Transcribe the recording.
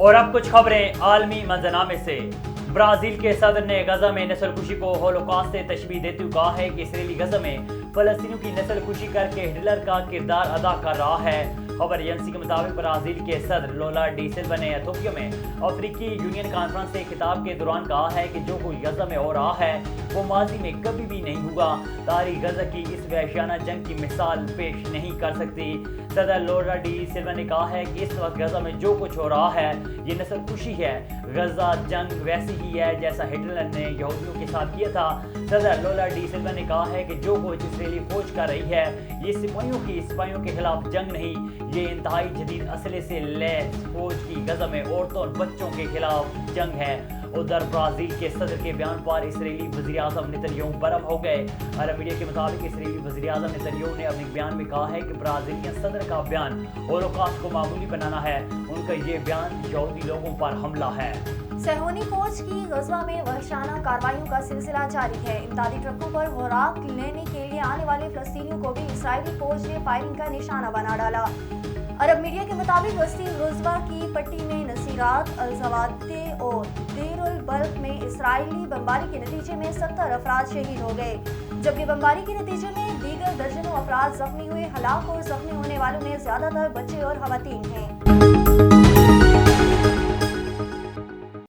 اور اب کچھ خبریں عالمی منظرنامے سے۔ برازیل کے صدر نے غزہ میں نسل کشی کو ہولوکاسٹ سے تشبیہ دیتے ہوئے کہا ہے کہ اسرائیلی غزہ میں فلسطینیوں کی نسل کشی کر کے ہٹلر کا کردار ادا کر رہا ہے۔ خبر ایجنسی کے مطابق برازیل کے صدر لولا ڈی سلوا نے ایتھوپیا میں افریقی یونین کانفرنس سے خطاب کے دوران کہا ہے کہ جو کوئی غزہ میں ہو رہا ہے وہ ماضی میں کبھی بھی نہیں ہوا۔ تاریخ غزہ کی اس وحشیانہ جنگ کی مثال پیش نہیں کر سکتی۔ صدر لولا ڈی سلوا نے کہا ہے کہ اس وقت غزہ میں جو کچھ ہو رہا ہے یہ نسل کشی ہے۔ غزہ جنگ ویسی ہی ہے جیسا ہٹلر نے یہودیوں کے ساتھ کیا تھا۔ صدر لولا ڈی سلوا نے کہا ہے کہ جو کچھ اسرائیلی فوج کر رہی ہے یہ سپاہیوں کے خلاف جنگ نہیں، یہ انتہائی جدید اسلحے سے لیس فوج کی غزہ میں عورتوں اور بچوں کے خلاف جنگ ہے۔ ادھر برازیل کے صدر کے بیان پر اسرائیلی وزیراعظم نیتن برہم ہو گئے۔ عرب میڈیا کے مطابق اسرائیلی وزیراعظم نیتن نے اپنے بیان میں کہا ہے کہ برازیلین صدر کا بیان ہولوکاسٹ کو معمولی بنانا ہے۔ ان کا یہ بیان یہودی لوگوں پر حملہ ہے۔ صہیونی فوج کی غزہ میں وحشیانہ کارروائیوں کا سلسلہ جاری ہے۔ امدادی ٹرکوں پر خوراک لینے کے لیے آنے والے فلسطینیوں کو بھی اسرائیلی فوج نے فائرنگ کا نشانہ بنا ڈالا۔ عرب میڈیا کے مطابق وسطی غزہ کی پٹی میں نصیرات، الزواتے اور دیر البلخ میں اسرائیلی بمباری کے نتیجے میں 70 افراد شہید ہو گئے، جبکہ بمباری کے نتیجے میں دیگر درجنوں افراد زخمی ہوئے۔ ہلاک اور زخمی ہونے والوں میں زیادہ تر بچے اور خواتین ہیں۔